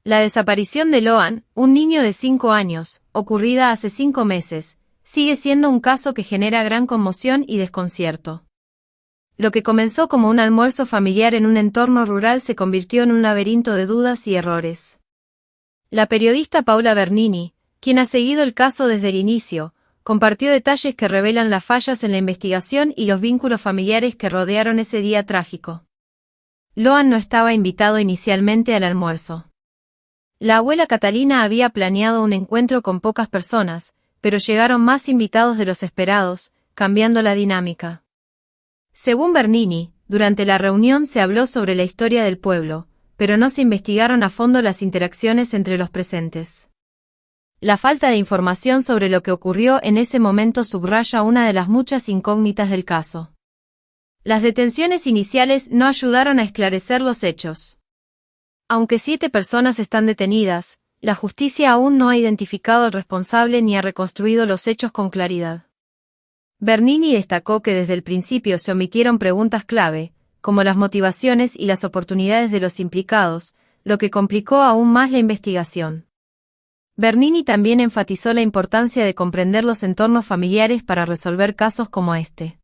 La desaparición de Loan, un niño de 5 años, ocurrida hace 5 meses, sigue siendo un caso que genera gran conmoción y desconcierto. Lo que comenzó como un almuerzo familiar en un entorno rural se convirtió en un laberinto de dudas y errores. La periodista Paula Bernini, quien ha seguido el caso desde el inicio, compartió detalles que revelan las fallas en la investigación y los vínculos familiares que rodearon ese día trágico. Loan no estaba invitado inicialmente al almuerzo. La abuela Catalina había planeado un encuentro con pocas personas, pero llegaron más invitados de los esperados, cambiando la dinámica. Según Bernini, durante la reunión se habló sobre la historia del pueblo, pero no se investigaron a fondo las interacciones entre los presentes. La falta de información sobre lo que ocurrió en ese momento subraya una de las muchas incógnitas del caso. Las detenciones iniciales no ayudaron a esclarecer los hechos. Aunque 7 personas están detenidas, la justicia aún no ha identificado al responsable ni ha reconstruido los hechos con claridad. Bernini destacó que desde el principio se omitieron preguntas clave, como las motivaciones y las oportunidades de los implicados, lo que complicó aún más la investigación. Bernini también enfatizó la importancia de comprender los entornos familiares para resolver casos como este.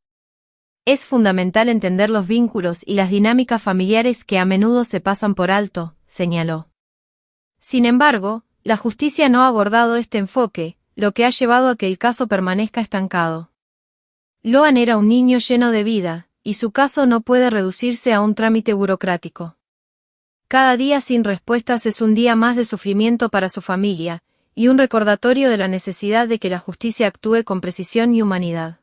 Es fundamental entender los vínculos y las dinámicas familiares que a menudo se pasan por alto, señaló. Sin embargo, la justicia no ha abordado este enfoque, lo que ha llevado a que el caso permanezca estancado. Loan era un niño lleno de vida, y su caso no puede reducirse a un trámite burocrático. Cada día sin respuestas es un día más de sufrimiento para su familia, y un recordatorio de la necesidad de que la justicia actúe con precisión y humanidad.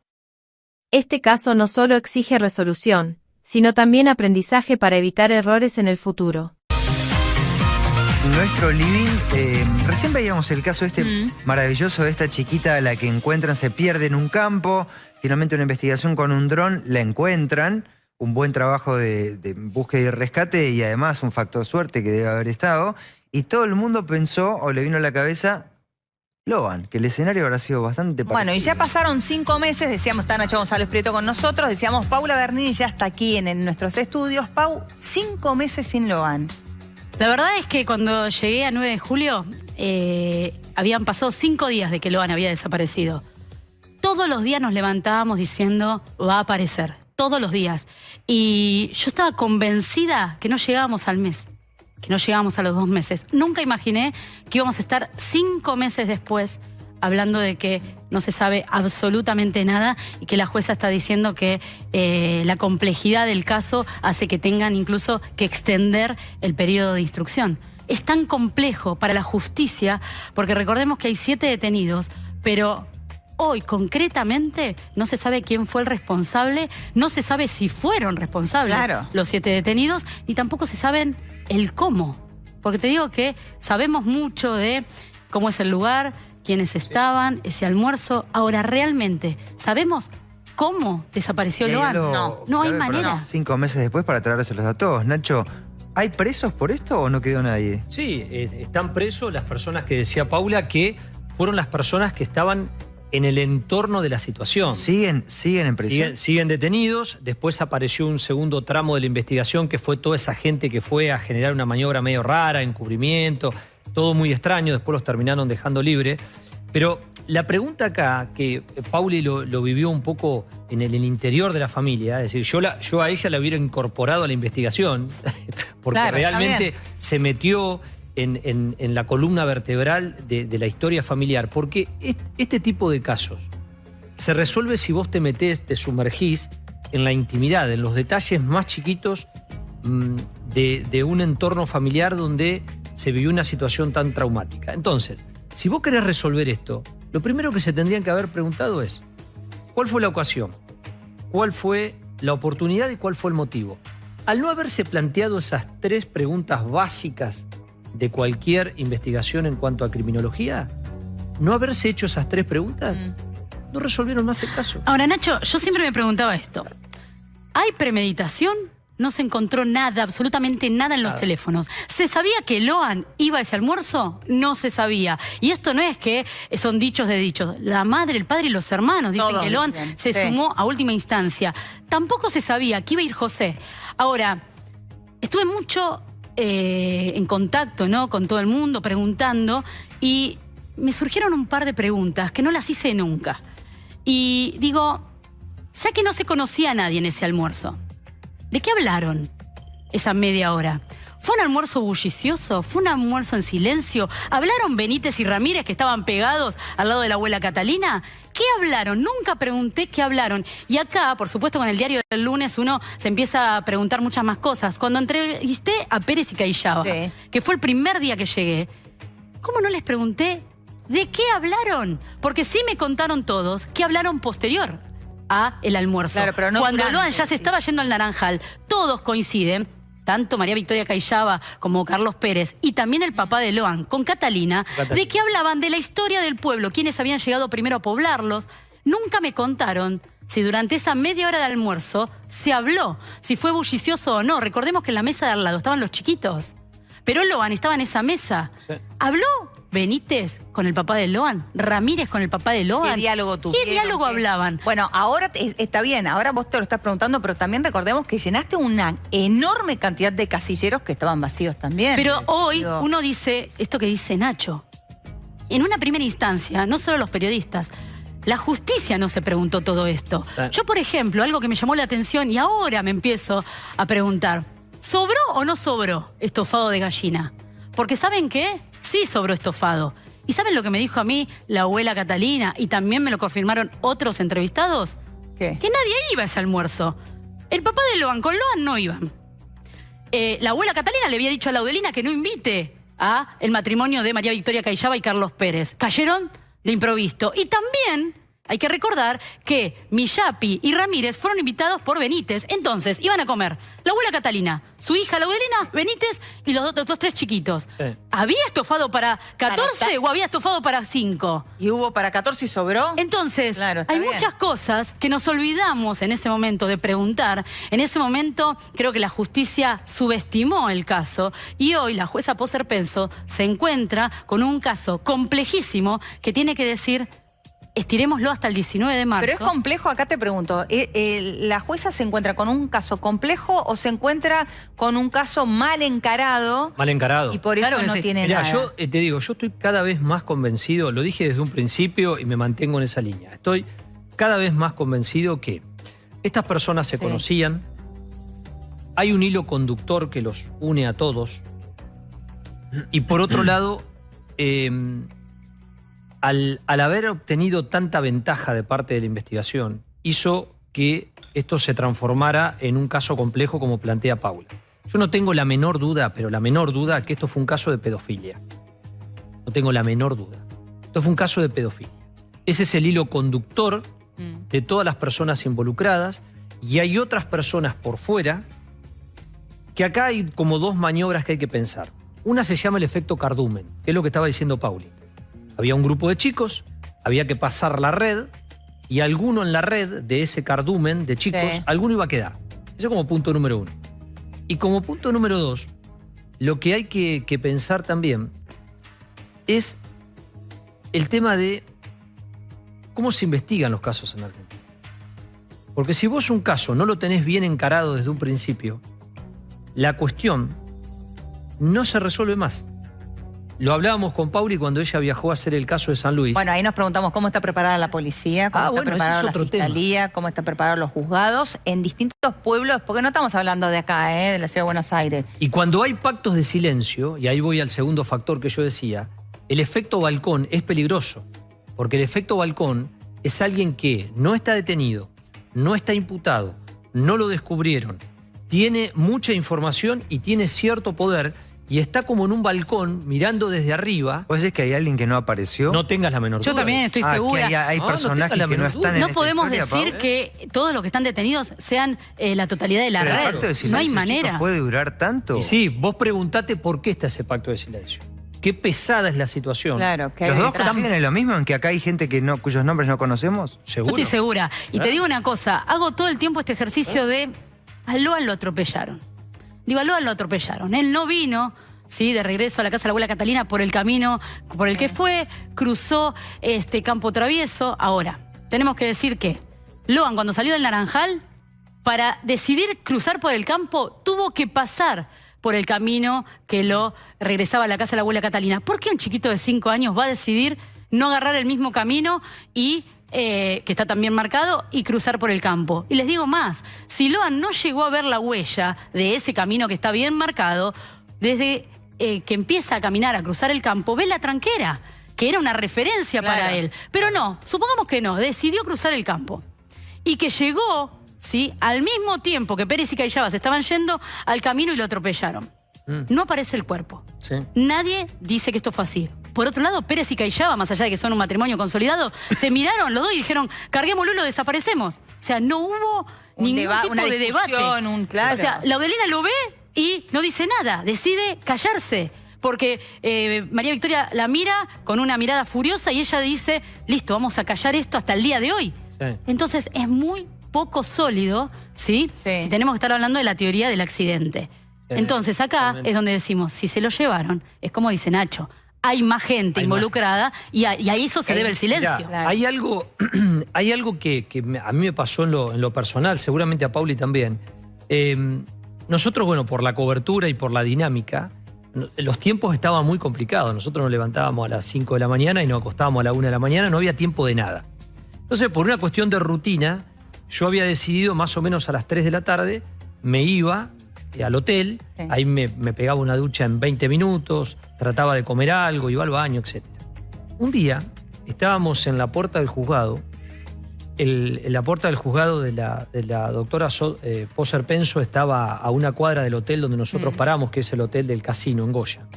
Este caso no solo exige resolución, sino también aprendizaje para evitar errores en el futuro. Nuestro living, recién veíamos el caso maravilloso de esta chiquita a la que encuentran, se pierde en un campo, finalmente una investigación con un dron, la encuentran, un buen trabajo de búsqueda y rescate y además un factor suerte que debe haber estado, y todo el mundo pensó, o le vino a la cabeza, Loan, que el escenario habrá sido bastante parecido. Bueno, y ya pasaron 5 meses, decíamos, está Nacho González Prieto con nosotros, decíamos, Paula Bernini ya está aquí en nuestros estudios. Pau, 5 meses sin Loan. La verdad es que cuando llegué a 9 de julio, habían pasado 5 días de que Loan había desaparecido. Todos los días nos levantábamos diciendo, va a aparecer, todos los días. Y yo estaba convencida que no llegábamos al mes, que no llegábamos a los 2 meses. Nunca imaginé que íbamos a estar 5 meses después hablando de que no se sabe absolutamente nada y que la jueza está diciendo que la complejidad del caso hace que tengan incluso que extender el periodo de instrucción. Es tan complejo para la justicia porque recordemos que hay 7 detenidos, pero hoy concretamente no se sabe quién fue el responsable, no se sabe si fueron responsables los 7 detenidos, ni tampoco se saben el cómo. Porque te digo que sabemos mucho de cómo es el lugar, quiénes estaban, ese almuerzo. Ahora, ¿realmente sabemos cómo desapareció Loan? No hay manera. 5 meses después para traérselos a todos. Nacho, ¿hay presos por esto o no quedó nadie? Sí, están presos las personas que decía Paula, que fueron las personas que estaban en el entorno de la situación. ¿Siguen en prisión? Siguen detenidos. Después apareció un segundo tramo de la investigación que fue toda esa gente que fue a generar una maniobra medio rara, encubrimiento, todo muy extraño. Después los terminaron dejando libre. Pero la pregunta acá, que Pauli lo vivió un poco en el interior de la familia, es decir, yo a ella la hubiera incorporado a la investigación, porque realmente se metió en la columna vertebral de la historia familiar, porque este tipo de casos se resuelve si vos te metés, te sumergís en la intimidad, en los detalles más chiquitos de un entorno familiar donde se vivió una situación tan traumática. Entonces, si vos querés resolver esto, lo primero que se tendrían que haber preguntado es, ¿cuál fue la ocasión? ¿Cuál fue la oportunidad y cuál fue el motivo? Al no haberse planteado esas 3 preguntas básicas de cualquier investigación en cuanto a criminología, no haberse hecho esas 3 preguntas, no resolvieron más el caso. Ahora, Nacho, yo siempre me preguntaba esto. ¿Hay premeditación? No se encontró nada, absolutamente nada en los teléfonos. ¿Se sabía que Loan iba a ese almuerzo? No se sabía. Y esto no es que son dichos de dichos. La madre, el padre y los hermanos dicen que Loan se sumó a última instancia. Tampoco se sabía que iba a ir José. Ahora, estuve mucho en contacto, ¿no?, con todo el mundo, preguntando, y me surgieron un par de preguntas que no las hice nunca. Y digo, ya que no se conocía a nadie en ese almuerzo, ¿de qué hablaron esa media hora? ¿Fue un almuerzo bullicioso? ¿Fue un almuerzo en silencio? ¿Hablaron Benítez y Ramírez, que estaban pegados al lado de la abuela Catalina? ¿Qué hablaron? Nunca pregunté qué hablaron. Y acá, por supuesto, con el diario del lunes uno se empieza a preguntar muchas más cosas. Cuando entrevisté a Pérez y Callaba, sí, que fue el primer día que llegué, ¿cómo no les pregunté de qué hablaron? Porque sí me contaron todos que hablaron posterior a el almuerzo. Claro, pero no cuando durante, Loan ya se estaba yendo al Naranjal, todos coinciden, tanto María Victoria Callaba como Carlos Pérez y también el papá de Loan con Catalina, de que hablaban de la historia del pueblo, quienes habían llegado primero a poblarlos. Nunca me contaron si durante esa media hora de almuerzo se habló, si fue bullicioso o no. Recordemos que en la mesa de al lado estaban los chiquitos, pero Loan estaba en esa mesa. Sí. ¿Habló Benítez con el papá de Loan? ¿Ramírez con el papá de Loan? ¿Qué diálogo tuvieron? ¿Qué diálogo hablaban? Bueno, ahora está bien, ahora vos te lo estás preguntando, pero también recordemos que llenaste una enorme cantidad de casilleros que estaban vacíos también. Pero hoy Digo, uno dice esto que dice Nacho. En una primera instancia, no solo los periodistas, la justicia no se preguntó todo esto. Yo, por ejemplo, algo que me llamó la atención y ahora me empiezo a preguntar, ¿sobró o no sobró estofado de gallina? Porque ¿saben qué? Sí sobró estofado. ¿Y saben lo que me dijo a mí la abuela Catalina y también me lo confirmaron otros entrevistados? ¿qué? Que nadie iba a ese almuerzo. El papá de Loan con Loan no iban. La abuela Catalina le había dicho a Laudelina que no invite a el matrimonio de María Victoria Callaba y Carlos Pérez. Cayeron de improviso. Y también hay que recordar que Millapi y Ramírez fueron invitados por Benítez. Entonces, iban a comer la abuela Catalina, su hija Laudelina, Benítez y los otros tres chiquitos. Sí. ¿Había estofado para 14 o había estofado para 5? ¿Y hubo para 14 y sobró? Entonces, Claro, está hay bien. muchas cosas que nos olvidamos en ese momento de preguntar. En ese momento creo que la justicia subestimó el caso y hoy la jueza Poser Penso se encuentra con un caso complejísimo que tiene que decir, estirémoslo hasta el 19 de marzo. Pero es complejo, acá te pregunto, ¿la jueza se encuentra con un caso complejo o se encuentra con un caso mal encarado? Mal encarado. Y por eso Claro que no sí. tiene Mirá, nada. yo te digo, yo estoy cada vez más convencido, lo dije desde un principio y me mantengo en esa línea. Estoy cada vez más convencido que estas personas se Sí. conocían, hay un hilo conductor que los une a todos, y por otro lado, al haber obtenido tanta ventaja de parte de la investigación, hizo que esto se transformara en un caso complejo como plantea Paula. Yo no tengo la menor duda, pero la menor duda, que esto fue un caso de pedofilia. No tengo la menor duda. Esto fue un caso de pedofilia. Ese es el hilo conductor de todas las personas involucradas y hay otras personas por fuera que acá hay como dos maniobras que hay que pensar. Una se llama el efecto cardumen, que es lo que estaba diciendo Pauli. Había un grupo de chicos, había que pasar la red y alguno en la red de ese cardumen de chicos, Sí. alguno iba a quedar. Eso como punto número uno. Y como punto número dos, lo que hay que pensar también es el tema de cómo se investigan los casos en Argentina. Porque si vos un caso no lo tenés bien encarado desde un principio, la cuestión no se resuelve más. Lo hablábamos con Pauli cuando ella viajó a hacer el caso de San Luis. Bueno, ahí nos preguntamos cómo está preparada la policía, cómo está bueno, ese preparada es la otro fiscalía, cómo están preparados los juzgados en distintos pueblos, porque no estamos hablando de acá, de la ciudad de Buenos Aires. Y cuando hay pactos de silencio, y ahí voy al segundo factor que yo decía, el efecto balcón es peligroso, porque el efecto balcón es alguien que no está detenido, no está imputado, no lo descubrieron, tiene mucha información y tiene cierto poder y está como en un balcón mirando desde arriba. ¿Vos decís que hay alguien que no apareció? No tengas la menor duda. Yo también estoy Que segura. hay No, no personajes tengas la que no menor están duda. en No esta podemos historia, decir Pau. que todos los que están detenidos sean la totalidad de la Pero el red. pacto de No silencio, hay chicos, manera. ¿puede durar tanto? Y sí, vos preguntate por qué está ese pacto de silencio. Qué pesada es la situación. Claro, que hay ¿Los dos detrás. coinciden en lo mismo, en que acá hay gente que no, cuyos nombres no conocemos? Yo ¿Seguro? estoy segura. Y te digo una cosa, hago todo el tiempo este ejercicio de a Loan lo atropellaron. Digo, a Loan lo atropellaron. Él no vino, ¿sí?, de regreso a la casa de la abuela Catalina por el camino por el que fue, cruzó este campo travieso. Ahora, tenemos que decir que Loan, cuando salió del Naranjal, para decidir cruzar por el campo, tuvo que pasar por el camino que lo regresaba a la casa de la abuela Catalina. ¿Por qué un chiquito de 5 años va a decidir no agarrar el mismo camino y que está también marcado y cruzar por el campo? Y les digo más, si Loan no llegó a ver la huella de ese camino que está bien marcado, desde que empieza a caminar, a cruzar el campo, ve la tranquera, que era una referencia para él. Pero no, supongamos que no, decidió cruzar el campo. Y que llegó, ¿sí?, al mismo tiempo que Pérez y Callaba se estaban yendo al camino y lo atropellaron. No aparece el cuerpo. Sí. Nadie dice que esto fue así. Por otro lado, Pérez y Callaba, más allá de que son un matrimonio consolidado, se miraron los dos y dijeron, carguémoslo y lo desaparecemos. O sea, no hubo ningún tipo de debate. Claro. O sea, Laudelina lo ve y no dice nada, decide callarse. Porque María Victoria la mira con una mirada furiosa y ella dice, listo, vamos a callar esto hasta el día de hoy. Sí. Entonces es muy poco sólido, ¿sí? Si tenemos que estar hablando de la teoría del accidente. Entonces acá totalmente. es donde decimos, si se lo llevaron, es como dice Nacho, hay más gente involucrada y a eso se debe el silencio. Mirá, hay algo que a mí me pasó en lo personal, seguramente a Pauli también. Nosotros, bueno, por la cobertura y por la dinámica, los tiempos estaban muy complicados. Nosotros nos levantábamos a las 5 de la mañana y nos acostábamos a la 1 de la mañana, no había tiempo de nada. Entonces, por una cuestión de rutina, yo había decidido más o menos a las 3 de la tarde, me iba al hotel, ahí me pegaba una ducha en 20 minutos, trataba de comer algo, iba al baño, etc. Un día estábamos en la puerta del juzgado, en la puerta del juzgado de la doctora Poser Penso estaba a una cuadra del hotel donde nosotros paramos, que es el hotel del casino en Goya.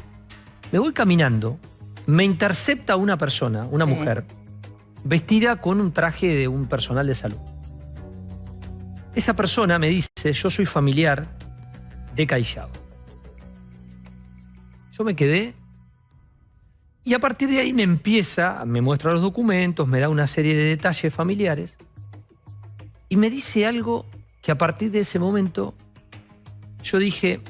Me voy caminando, me intercepta una persona, una mujer, vestida con un traje de un personal de salud. Esa persona me dice, yo soy familiar de Callaba. Yo me quedé y a partir de ahí me muestra los documentos, me da una serie de detalles familiares y me dice algo que a partir de ese momento yo dije,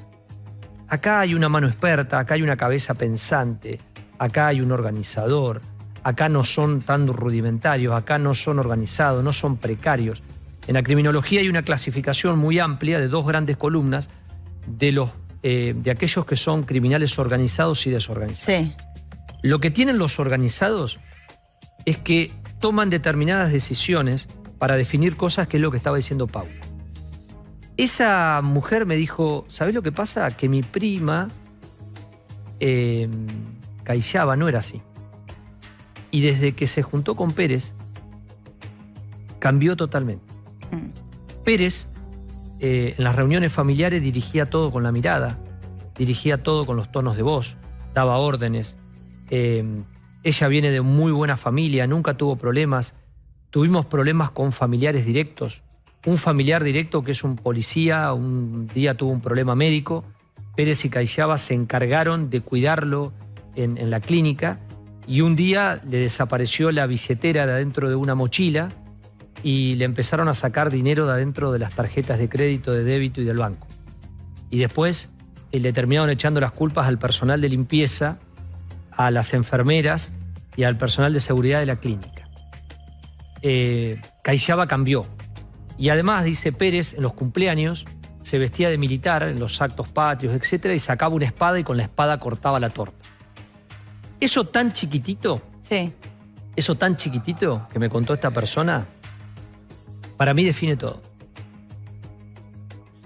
acá hay una mano experta, acá hay una cabeza pensante, acá hay un organizador, acá no son tan rudimentarios, acá no son organizados, no son precarios. En la criminología hay una clasificación muy amplia de 2 grandes columnas de aquellos que son criminales organizados y desorganizados. Sí. Lo que tienen los organizados es que toman determinadas decisiones para definir cosas, que es lo que estaba diciendo Paula. Esa mujer me dijo, ¿sabés lo que pasa? Que mi prima, Callaba, no era así. Y desde que se juntó con Pérez, cambió totalmente. Pérez, en las reuniones familiares, dirigía todo con la mirada, dirigía todo con los tonos de voz, daba órdenes. Ella viene de muy buena familia, nunca tuvo problemas. Tuvimos problemas con familiares directos. Un familiar directo que es un policía, un día tuvo un problema médico. Pérez y Callaba se encargaron de cuidarlo en la clínica y un día le desapareció la billetera de adentro de una mochila y le empezaron a sacar dinero de adentro de las tarjetas de crédito, de débito y del banco. Y después le terminaron echando las culpas al personal de limpieza, a las enfermeras y al personal de seguridad de la clínica. Callaba cambió. Y además, dice Pérez, en los cumpleaños se vestía de militar en los actos patrios, etc. y sacaba una espada y con la espada cortaba la torta. Eso tan chiquitito, eso tan chiquitito que me contó esta persona, para mí define todo.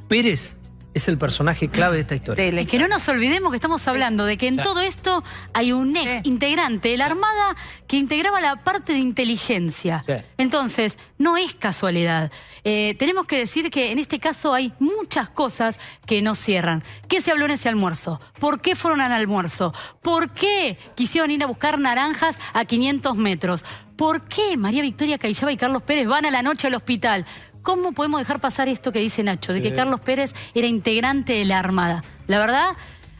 Pérez es el personaje clave de esta historia. Es que no nos olvidemos que estamos hablando de que en todo esto hay un ex integrante de la Armada que integraba la parte de inteligencia. Sí. Entonces, no es casualidad. Tenemos que decir que en este caso hay muchas cosas que no cierran. ¿Qué se habló en ese almuerzo? ¿Por qué fueron al almuerzo? ¿Por qué quisieron ir a buscar naranjas a 500 metros? ¿Por qué María Victoria Callaba y Carlos Pérez van a la noche al hospital? ¿Cómo podemos dejar pasar esto que dice Nacho, de que Carlos Pérez era integrante de la Armada? La verdad,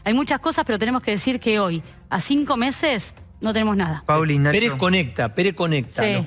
hay muchas cosas, pero tenemos que decir que hoy, a 5 meses, no tenemos nada. Pauli, Nacho. Pérez conecta. Sí.